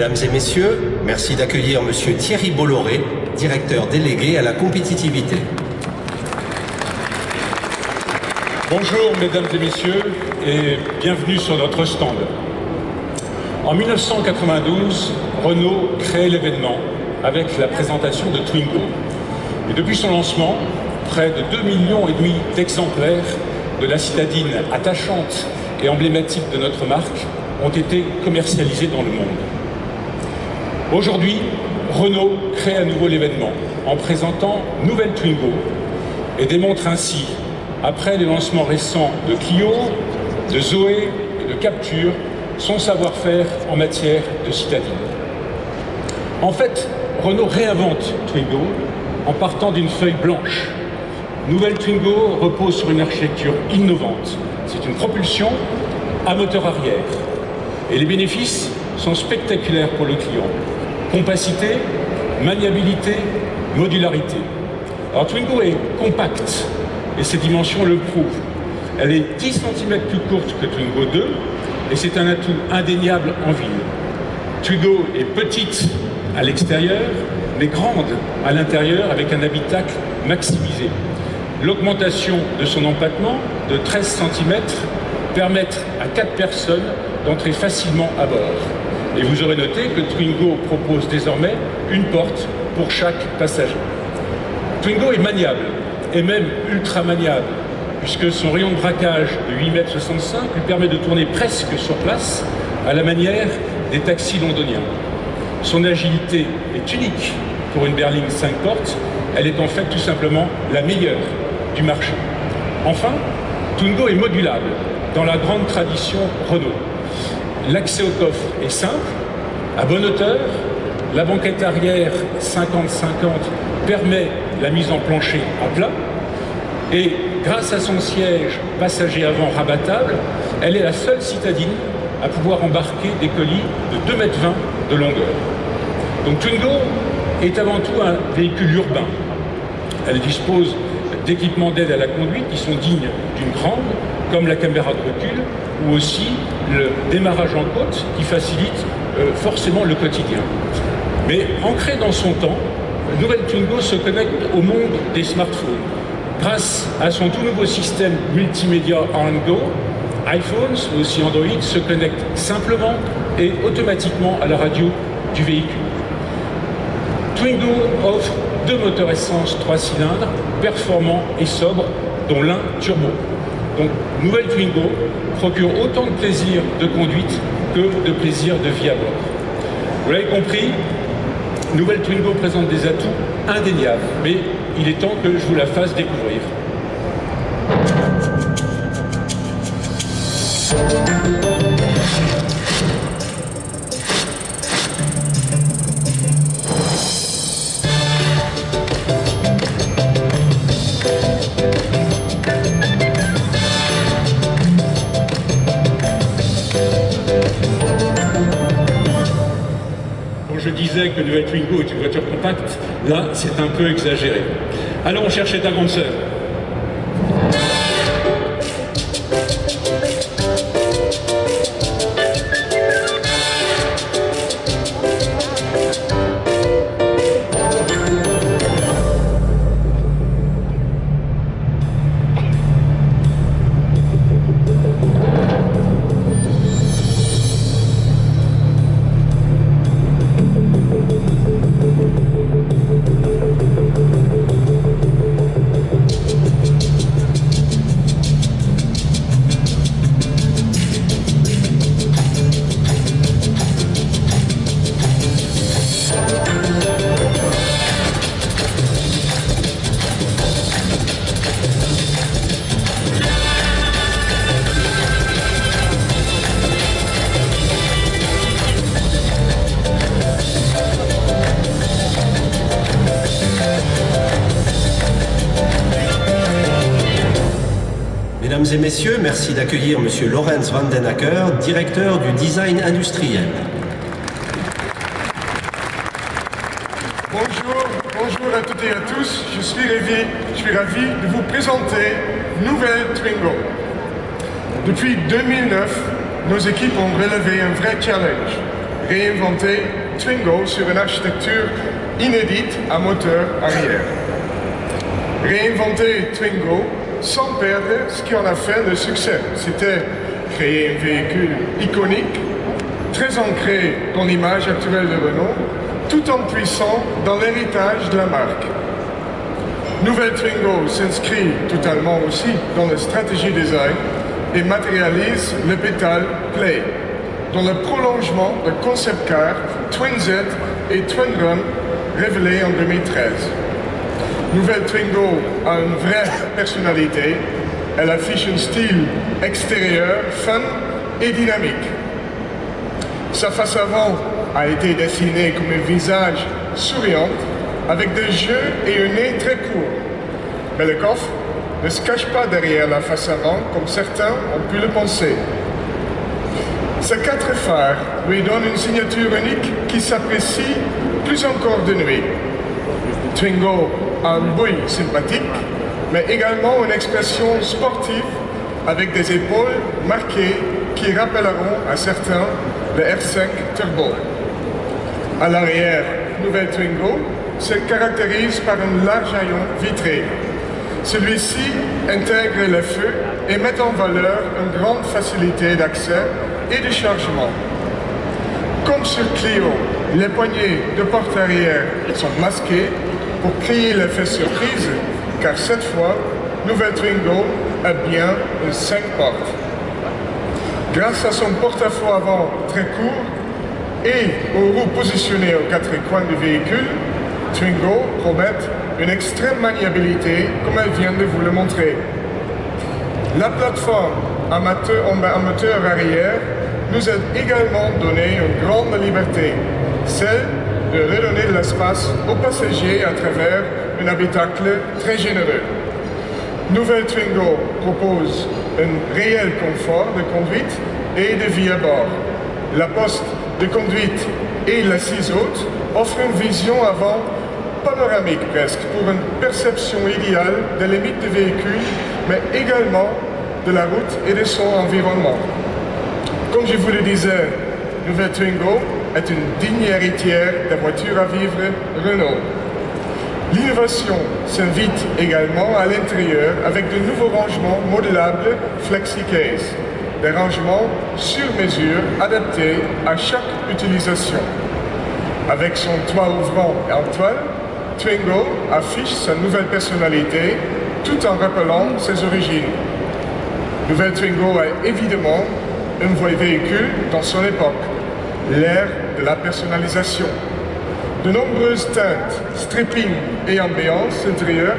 Mesdames et messieurs, merci d'accueillir Monsieur Thierry Bolloré, directeur délégué à la compétitivité. Bonjour mesdames et messieurs et bienvenue sur notre stand. En 1992, Renault crée l'événement avec la présentation de Twingo. Et depuis son lancement, près de 2,5 millions d'exemplaires de la citadine attachante et emblématique de notre marque ont été commercialisés dans le monde. Aujourd'hui, Renault crée à nouveau l'événement en présentant nouvelle Twingo et démontre ainsi, après les lancements récents de Clio, de Zoé et de Captur, son savoir-faire en matière de citadine. En fait, Renault réinvente Twingo en partant d'une feuille blanche. Nouvelle Twingo repose sur une architecture innovante. C'est une propulsion à moteur arrière. Et les bénéfices sont spectaculaires pour le client. Compacité, maniabilité, modularité. Alors Twingo est compacte et ses dimensions le prouvent. Elle est 10 cm plus courte que Twingo 2 et c'est un atout indéniable en ville. Twingo est petite à l'extérieur mais grande à l'intérieur avec un habitacle maximisé. L'augmentation de son empattement de 13 cm permet à 4 personnes d'entrer facilement à bord. Et vous aurez noté que Twingo propose désormais une porte pour chaque passager. Twingo est maniable, et même ultra maniable, puisque son rayon de braquage de 8,65 m lui permet de tourner presque sur place, à la manière des taxis londoniens. Son agilité est unique pour une berline 5 portes, elle est en fait tout simplement la meilleure du marché. Enfin, Twingo est modulable, dans la grande tradition Renault. L'accès au coffre est simple, à bonne hauteur, la banquette arrière 50-50 permet la mise en plancher à plat, et grâce à son siège passager avant rabattable, elle est la seule citadine à pouvoir embarquer des colis de 2,20 m de longueur. Donc Twingo est avant tout un véhicule urbain. Elle dispose d'équipements d'aide à la conduite qui sont dignes d'une grande, comme la caméra de recul, ou aussi le démarrage en côte qui facilite forcément le quotidien. Mais ancrée dans son temps, la nouvelle Twingo se connecte au monde des smartphones. Grâce à son tout nouveau système multimédia On-Go, iPhones, mais aussi Android, se connectent simplement et automatiquement à la radio du véhicule. Twingo offre 2 moteurs essence 3 cylindres, performants et sobres, dont l'un turbo. Donc, nouvelle Twingo procure autant de plaisir de conduite que de plaisir de vie à bord. Vous l'avez compris, nouvelle Twingo présente des atouts indéniables, mais il est temps que je vous la fasse découvrir. Je disais que nouvelle Twingo est une voiture compacte, là c'est un peu exagéré. Allons chercher ta grande sœur. Mesdames et messieurs, merci d'accueillir Monsieur Lorenz van den Acker, directeur du design industriel. Bonjour à toutes et à tous, je suis ravi de vous présenter Nouvelle Twingo. Depuis 2009, nos équipes ont relevé un vrai challenge, réinventé Twingo sur une architecture inédite à moteur arrière. Réinventer Twingo sans perdre ce qui en a fait le succès. C'était créer un véhicule iconique, très ancré dans l'image actuelle de Renault, tout en puissant dans l'héritage de la marque. Nouvelle Twingo s'inscrit totalement aussi dans la stratégie design et matérialise le pétale Play, dans le prolongement de concept car Twin Z et Twin Run révélés en 2013. Nouvelle Twingo a une vraie personnalité. Elle affiche un style extérieur, fun et dynamique. Sa face avant a été dessinée comme un visage souriant, avec des yeux et un nez très court. Mais le coffre ne se cache pas derrière la face avant, comme certains ont pu le penser. Ses 4 phares lui donnent une signature unique qui s'apprécie plus encore de nuit. Twingo a un bruit sympathique, mais également une expression sportive avec des épaules marquées qui rappelleront à certains le R5 Turbo. À l'arrière, nouvelle Twingo se caractérise par un large haillon vitré. Celui-ci intègre le feu et met en valeur une grande facilité d'accès et de chargement. Comme sur Clio, les poignées de porte arrière sont masquées pour créer l'effet surprise, car cette fois, nouvelle Twingo a bien une 5 portes. Grâce à son porte-à-faux avant très court et aux roues positionnées aux 4 coins du véhicule, Twingo promet une extrême maniabilité comme elle vient de vous le montrer. La plateforme en moteur arrière nous a également donné une grande liberté, celle de redonner de l'espace aux passagers à travers un habitacle très généreux. Nouvelle Twingo propose un réel confort de conduite et de vie à bord. La poste de conduite et l'assise haute offrent une vision avant panoramique presque pour une perception idéale des limites du véhicule, mais également de la route et de son environnement. Comme je vous le disais, nouvelle Twingo est une digne héritière des voitures à vivre Renault. L'innovation s'invite également à l'intérieur avec de nouveaux rangements modulables FlexiCase, des rangements sur mesure adaptés à chaque utilisation. Avec son toit ouvrant en toile, Twingo affiche sa nouvelle personnalité tout en rappelant ses origines. Nouvelle Twingo est évidemment un véhicule dans son époque, l'ère de la personnalisation. De nombreuses teintes, stripping et ambiance intérieure